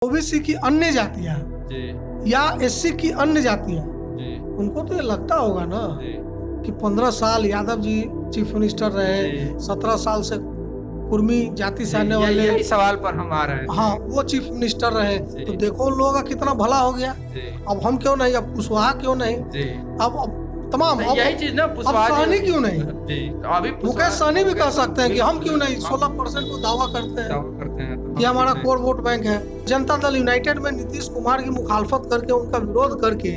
OBC की अन्य जातियां जी या एससी की अन्य जातियां, जी उनको तो ये लगता होगा ना जी कि 15 साल यादव जी चीफ मिनिस्टर रहे, जी 17 साल से कुर्मी जाति से आने वाले, यही सवाल पर हम आ रहे हाँ थे। वो चीफ मिनिस्टर रहे, जी। तो देखो उन लोगों का कितना भला हो गया। जी अब हम क्यों नहीं, अब कुशवाहा क्यों नहीं, जी अब तमाम तो यही चीज ना अब पुष्पा सहनी जी क्यों नहीं, जी तो अभी मुकेश सहनी भी कह सकते हैं कि हम क्यों नहीं, बिल्कुल, 16% को दावा करते हैं दावा करते हैं तो कि हम हमारा क्यों कोर वोट बैंक है। जनता दल यूनाइटेड में नीतीश कुमार की मुखालफत करके, उनका विरोध करके,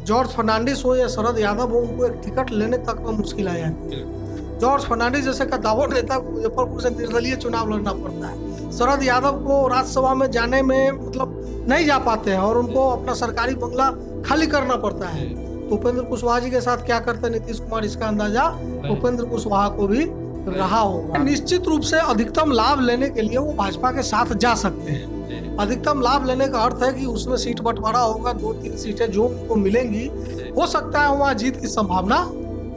जॉर्ज फर्नांडिस हो या शरद यादव हो, उनको एक टिकट लेने तक में मुश्किल आ जाती है। जॉर्ज फर्नांडिस जैसे का दावोट नेता को मुजफ्फरपुर से निर्दलीय चुनाव लड़ना पड़ता है। शरद यादव को राज्यसभा में जाने में मतलब नहीं जा पाते हैं और उनको अपना सरकारी बंगला खाली करना पड़ता है। तो उपेंद्र कुशवाहा जी के साथ क्या करते हैं नीतीश कुमार, इसका अंदाजा उपेंद्र कुशवाहा को भी रहा होगा। निश्चित रूप से अधिकतम लाभ लेने के लिए वो भाजपा के साथ जा सकते हैं। अधिकतम लाभ लेने का अर्थ है कि उसमें सीट बंटवारा होगा, 2-3 सीटें जो उनको मिलेंगी, हो सकता है वहाँ जीत की संभावना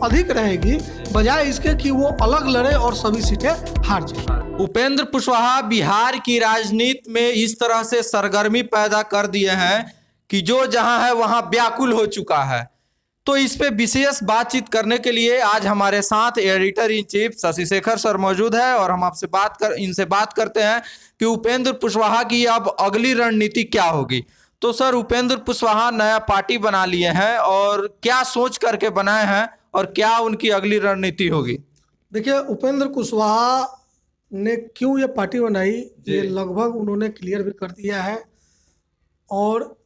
अधिक रहेगी, बजाय इसके कि वो अलग लड़े और सभी सीटें हार जाए। उपेंद्र कुशवाहा बिहार की राजनीति में इस तरह से सरगर्मी पैदा कर दिए हैं कि जो जहां है वहां व्याकुल हो चुका है। तो इस पे विशेष बातचीत करने के लिए आज हमारे साथ editor in chief Shashi Shekhar sir मौजूद है और हम आपसे इनसे बात करते हैं कि उपेंद्र कुशवाहा की अब अगली रणनीति क्या होगी। तो सर, उपेंद्र कुशवाहा नया पार्टी बना लिए हैं और क्या सोच करके बनाए हैं और क्या उनकी अगली रणनीति होगी? देखिए, उपेंद्र कुशवाहा ने क्यों ये पार्टी बनाई, ये लगभग उन्होंने क्लियर भी कर दिया है। और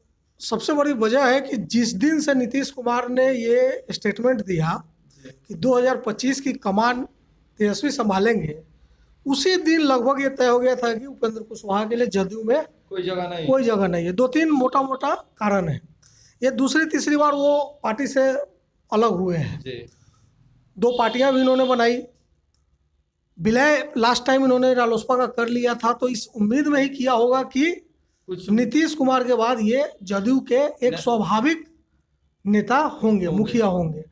सबसे बड़ी वजह है कि जिस दिन से नीतीश कुमार ने ये स्टेटमेंट दिया कि 2025 की कमान तेजस्वी संभालेंगे, उसी दिन लगभग ये तय हो गया था कि उपेंद्र कुशवाहा के लिए जदयू में कोई जगह नहीं है। 2-3 मोटा मोटा कारण है। ये दूसरी तीसरी बार वो पार्टी से अलग हुए हैं। 2 पार्टियां भी इन्होंने बनाई, विलय लास्ट टाइम इन्होंने रालोसपा का कर लिया था, तो इस उम्मीद में ही किया होगा कि नीतीश कुमार के बाद ये जदयू के एक स्वाभाविक नेता होंगे, मुखिया होंगे।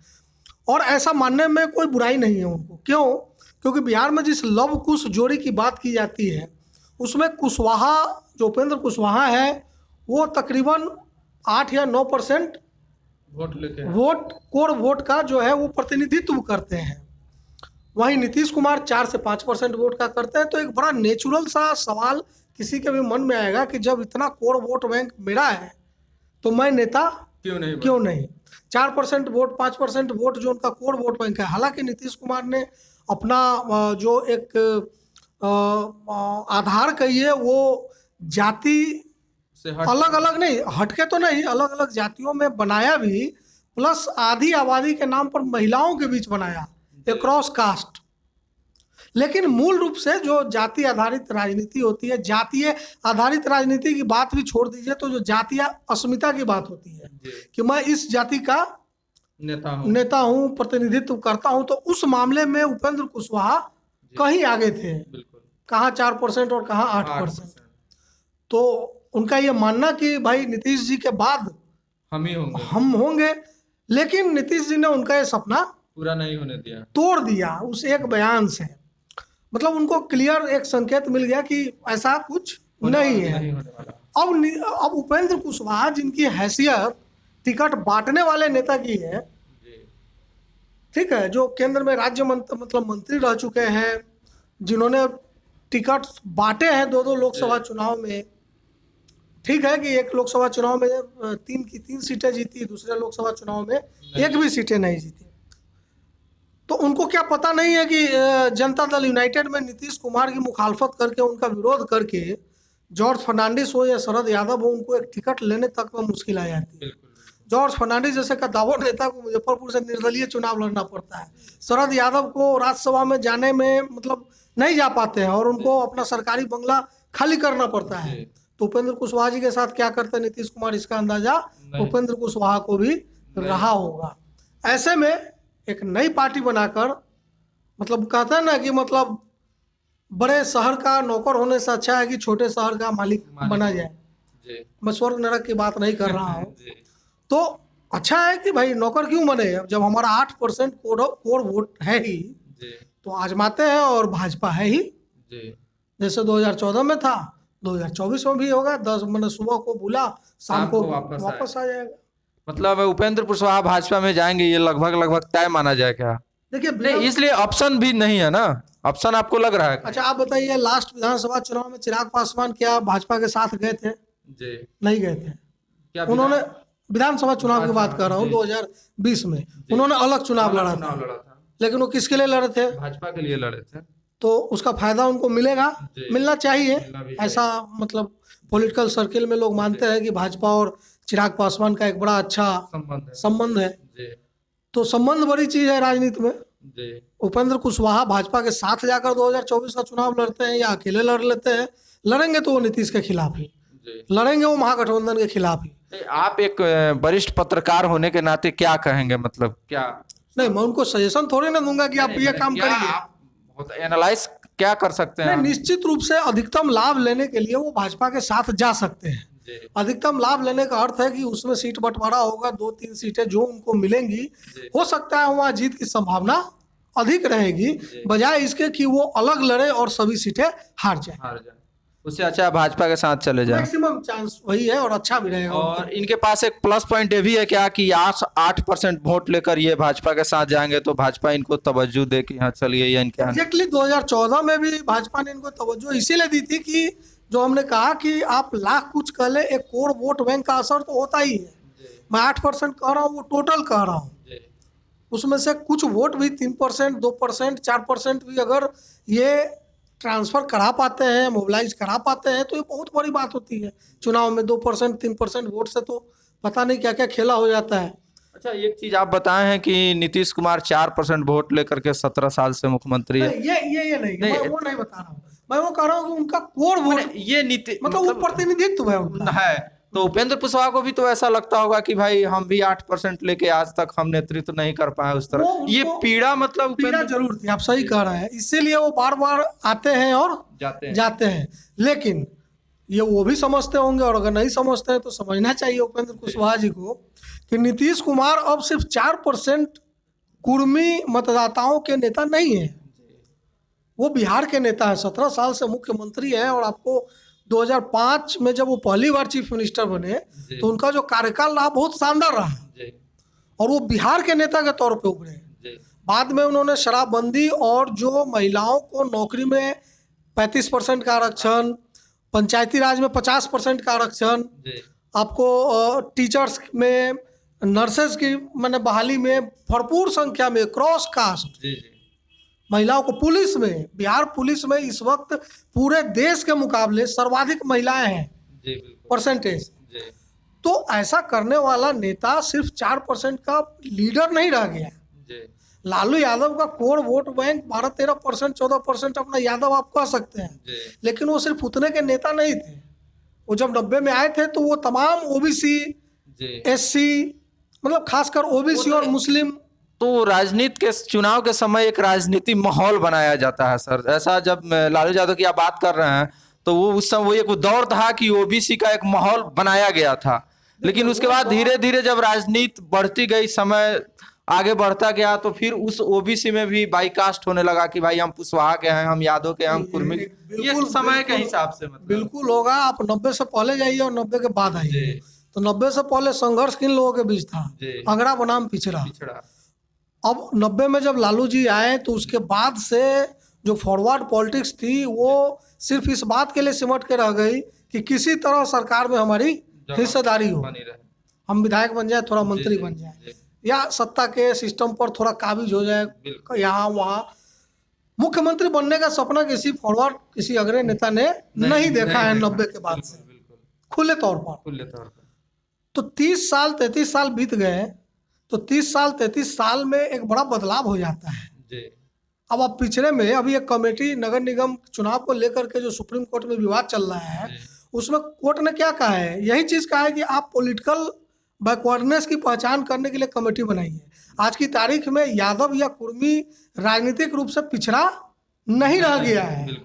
और ऐसा मानने में कोई बुराई नहीं है उनको। क्यों? क्योंकि बिहार में जिस लव कुश जोड़ी की बात की जाती है, उसमें कुशवाहा, जो उपेंद्र कुशवाहा है, वो तकरीबन 8 या 9% वोट, कोर वोट का जो है वो प्रतिनिधित्व करते हैं। वहीं नीतीश कुमार 4 से 5% वोट का करते हैं। तो एक बड़ा नेचुरल सा सवाल किसी के भी मन में आएगा कि जब इतना कोर वोट बैंक मेरा है तो मैं नेता क्यों नहीं। 4% वोट, 5% वोट जो उनका कोर वोट बैंक है। हालांकि नीतीश कुमार ने अपना जो एक आधार कहिए, वो जाति अलग अलग नहीं, हटके तो नहीं, अलग अलग जातियों में बनाया भी, प्लस आधी आबादी के नाम पर महिलाओं के बीच बनाया, क्रॉस कास्ट। लेकिन मूल रूप से जो जाति आधारित राजनीति होती है, जातीय आधारित राजनीति की बात भी छोड़ दीजिए, तो जो जातीय अस्मिता की बात होती है कि मैं इस जाति का नेता हूं, प्रतिनिधित्व करता हूं, तो उस मामले में उपेंद्र कुशवाहा कहीं आगे थे। कहाँ 4% और कहाँ 8%। तो उनका ये मानना कि भाई नीतीश जी के बाद हम होंगे, लेकिन नीतीश जी ने उनका ये सपना पूरा नहीं होने दिया, तोड़ दिया उस एक बयान से। मतलब उनको क्लियर एक संकेत मिल गया कि ऐसा कुछ नहीं है। अब उपेंद्र कुशवाहा, जिनकी हैसियत टिकट बांटने वाले नेता की है, ठीक है, जो केंद्र में राज्य मंत्री रह चुके हैं, जिन्होंने टिकट बांटे हैं 2-2 लोकसभा चुनाव में। ठीक है कि एक लोकसभा चुनाव में 3 सीटें जीती, दूसरे लोकसभा चुनाव में एक भी सीटें नहीं जीती। तो उनको क्या पता नहीं है कि जनता दल यूनाइटेड में नीतीश कुमार की मुखालफत करके, उनका विरोध करके, जॉर्ज फर्नांडिस हो या शरद यादव हो, उनको एक टिकट लेने तक में मुश्किल आ जाती है। जॉर्ज फर्नांडिस जैसे का दावोट नेता को मुजफ्फरपुर से निर्दलीय चुनाव लड़ना पड़ता है। शरद यादव को राज्यसभा में जाने में मतलब नहीं जा पाते हैं और उनको अपना सरकारी बंगला खाली करना पड़ता है। तो उपेंद्र कुशवाहा जी के साथ क्या करते हैं नीतीश कुमार, इसका अंदाजा उपेंद्र कुशवाहा को भी रहा होगा। ऐसे में एक नई पार्टी बनाकर, मतलब कहते हैं ना कि मतलब बड़े शहर का नौकर होने से अच्छा है कि छोटे शहर का मालिक बना जाए। मैं स्वर्ग नरक की बात नहीं कर रहा हूँ। तो अच्छा है कि भाई नौकर क्यों बने, जब हमारा 8% कोर वोट है ही, तो आजमाते हैं। और भाजपा है ही, जैसे 2014 में था, 2024 में भी होगा। 10 मैंने सुबह को बोला, शाम को वापस आ जाएगा। मतलब उपेंद्र कुशवाहा भाजपा में जाएंगे, ये लगभग तय माना जाए क्या? देखिए नहीं, इसलिए ऑप्शन भी नहीं है ना, ऑप्शन आपको लग रहा है? अच्छा आप बताइए, लास्ट विधानसभा चुनाव में चिराग पासवान क्या भाजपा के साथ गए थे? जी नहीं गए थे। क्या उन्होंने विधानसभा चुनाव की बात कर रहा हूँ, 2020 में उन्होंने अलग चुनाव लड़ा था, लेकिन वो किसके लिए लड़े थे? भाजपा के लिए लड़े थे। तो उसका फायदा उनको मिलेगा, मिलना चाहिए। ऐसा मतलब पॉलिटिकल सर्किल में लोग मानते हैं कि भाजपा और चिराग पासवान का एक बड़ा अच्छा संबंध है। तो संबंध बड़ी चीज है राजनीति में। उपेंद्र कुशवाहा भाजपा के साथ जाकर 2024 का चुनाव लड़ते हैं या अकेले लड़ लेते हैं, लड़ेंगे तो वो नीतीश के खिलाफ ही लड़ेंगे, वो महागठबंधन के खिलाफ ही। आप एक वरिष्ठ पत्रकार होने के नाते क्या कहेंगे? मतलब क्या? नहीं, मैं उनको सजेशन थोड़ी ना दूंगा कि आप ये काम करिए, एनालाइज क्या कर सकते हैं? निश्चित रूप से अधिकतम लाभ लेने के लिए वो भाजपा के साथ जा सकते हैं। अधिकतम लाभ लेने का अर्थ है कि उसमें सीट बंटवारा होगा, 2-3 सीटें जो उनको मिलेंगी, हो सकता है वहां जीत की संभावना अधिक रहेगी, बजाय इसके कि वो अलग लड़े और सभी सीटें हार जाए। उससे अच्छा भाजपा के साथ चले जाए, मैक्सिमम चांस वही है और अच्छा भी रहेगा। और इनके पास एक प्लस पॉइंट ये भी है क्या कि 8% वोट लेकर ये भाजपा के साथ जाएंगे तो भाजपा इनको तवज्जो दे कि हाँ चलिए ये इनके। एग्जैक्टली 2014 में भी भाजपा ने इनको तवज्जो इसीलिए दी थी कि जो हमने कहा कि आप लाख कुछ कह ले, एक कोर वोट बैंक का असर तो होता ही है। मैं 8% कह रहा हूँ, वो टोटल कह रहा हूँ, उसमें से कुछ वोट भी 3%, 2%, 4% भी अगर ये ट्रांसफर करा पाते हैं, मोबिलाइज करा पाते हैं, तो ये बहुत बड़ी बात होती है। चुनाव में 2%, 3% वोट से तो पता नहीं क्या क्या खेला हो जाता है। अच्छा, एक चीज आप बताए हैं कि नीतीश कुमार 4% वोट लेकर के 17 साल से मुख्यमंत्री है। ये नहीं, मैं वो नहीं बता रहा हूँ, मैं वो कह रहा हूँ कि उनका कोर वोट ये नीति मतलब वो प्रतिनिधित्व है उनका है। तो उपेंद्र कुशवाहा को भी तो ऐसा लगता होगा कि भाई हम भी 8% लेके आज तक हम नेतृत्व नहीं कर पाए उस तरह। ये पीड़ा मतलब पीड़ा जरूर थी, आप सही कह रहे हैं, इसीलिए वो बार बार आते हैं और जाते हैं। लेकिन ये वो भी समझते होंगे, और अगर नहीं समझते हैं तो समझना चाहिए उपेंद्र कुशवाहा जी को कि नीतीश कुमार अब सिर्फ 4% कुर्मी मतदाताओं के नेता नहीं है, वो बिहार के नेता है, 17 साल से मुख्यमंत्री है। और आपको 2005 में जब वो पहली बार चीफ मिनिस्टर बने तो उनका जो कार्यकाल रहा बहुत शानदार रहा, और वो बिहार के नेता के तौर पे उभरे। बाद में उन्होंने शराबबंदी और जो महिलाओं को नौकरी में 35% का आरक्षण, पंचायती राज में 50% का आरक्षण, आपको टीचर्स में, नर्सेज की मैंने बहाली में भरपूर संख्या में क्रॉस कास्ट महिलाओं को, पुलिस में, बिहार पुलिस में इस वक्त पूरे देश के मुकाबले सर्वाधिक महिलाएं हैं परसेंटेज। तो ऐसा करने वाला नेता सिर्फ 4% का लीडर नहीं रह गया। लालू यादव का कोर वोट बैंक 12-13%, 14% अपना यादव आप कह सकते हैं, लेकिन वो सिर्फ उतने के नेता नहीं थे। वो जब 90 में आए थे तो वो तमाम ओबीसी, एससी, मतलब खासकर ओबीसी और मुस्लिम। तो राजनीति के चुनाव के समय एक राजनीति माहौल बनाया जाता है सर। ऐसा जब लालू यादव की आप बात कर रहे हैं तो वो उस समय वो एक दौर था कि ओबीसी का एक माहौल बनाया गया था, लेकिन उसके बाद धीरे धीरे जब राजनीति बढ़ती गई, समय आगे बढ़ता गया, तो फिर उस ओबीसी में भी बाईकास्ट होने लगा कि भाई हम कुशवाहा के हैं, हम यादव के हैं, हम कुर्मी। ये समय के हिसाब से मतलब बिल्कुल होगा। आप 90 से पहले जाइए और 90 के बाद आइए, तो 90 से पहले संघर्ष किन लोगों के बीच था? अगड़ा बनाम पिछड़ा। अब 90 में जब लालू जी आए तो उसके बाद से जो फॉरवर्ड पॉलिटिक्स थी वो सिर्फ इस बात के लिए सिमट के रह गई कि किसी तरह सरकार में हमारी हिस्सेदारी हो, हम विधायक बन जाए, थोड़ा मंत्री बन जाए, या सत्ता के सिस्टम पर थोड़ा काबिज हो जाए, यहाँ वहाँ। मुख्यमंत्री बनने का सपना किसी अग्रणी नेता ने नहीं देखा है 90 के बाद से, खुले तौर पर। तो 30 साल 33 साल बीत गए, तो 30 साल 33 साल में एक बड़ा बदलाव हो जाता है। अब आप पिछड़े में अभी एक कमेटी नगर निगम चुनाव को लेकर के जो सुप्रीम कोर्ट में विवाद चल रहा है, उसमें कोर्ट ने क्या कहा है? यही चीज कहा है कि आप पॉलिटिकल बैकवर्डनेस की पहचान करने के लिए कमेटी बनाई है। आज की तारीख में यादव या कुर्मी राजनीतिक रूप से पिछड़ा नहीं रह गया है,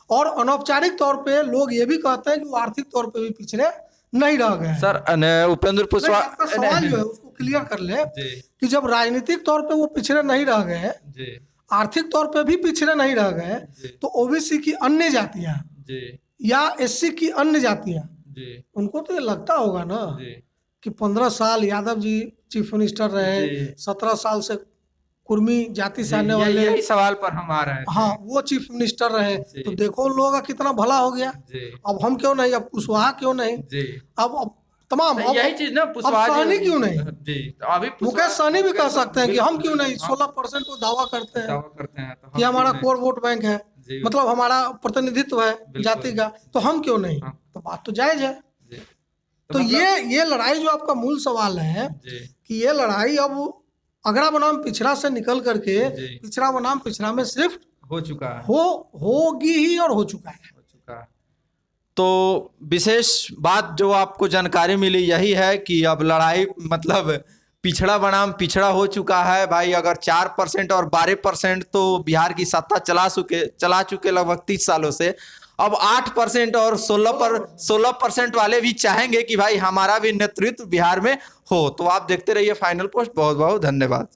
और अनौपचारिक तौर पे लोग ये भी कहते हैं कि वो आर्थिक तौर पे भी पिछड़े नहीं रह गए। सर उपेंद्र कुशवाहा सवाल जो है उसको क्लियर कर ले कि जब राजनीतिक तौर पे वो पिछड़े नहीं रह गए, आर्थिक तौर पे भी पिछड़े नहीं रह गए, तो ओबीसी की अन्य जातियां या एससी की अन्य जातियां, जी उनको तो ये लगता होगा ना जी कि 15 साल यादव जी चीफ मिनिस्टर रहे, जी 17 साल से कुर्मी जाति से जी, आने वाले, यही सवाल पर हम आ रहे थे। हाँ वो चीफ मिनिस्टर रहे, जी। तो देखो उन लोगों का कितना भला हो गया। जी अब हम क्यों नहीं, अब कुशवाहा क्यों नहीं, जी अब तमाम, तो यही चीज ना अब पुष्पा सहनी जी क्यों नहीं, जी तो अभी मुकेश सहनी भी कह सकते हैं कि हम क्यों नहीं, बिल्कुल, 16% को दावा करते हैं दावा करते हैं तो हम कि हमारा क्यों कोर वोट बैंक है, जी। मतलब हमारा प्रतिनिधित्व है बिल्कुल। जाति का, तो हम क्यों नहीं, हाँ। तो बात तो जायज है। जी तो मतलब- ये लड़ाई जो आपका मूल सवाल है जी कि ये लड़ाई अब अगड़ा बनाम पिछड़ा से निकल करके जी। पिछड़ा बनाम पिछड़ा में सिर्फ हो चुका है, होगी ही और हो चुका है। हो चुका है। तो विशेष बात जो आपको जानकारी मिली यही है कि अब लड़ाई मतलब पिछड़ा बनाम पिछड़ा हो चुका है भाई। अगर 4% और 12% तो बिहार की सत्ता चला चुके लगभग 30 सालों से, अब 8% और 16% वाले भी चाहेंगे कि भाई हमारा भी नेतृत्व बिहार में हो। तो आप देखते रहिए फाइनल पोस्ट। बहुत बहुत धन्यवाद।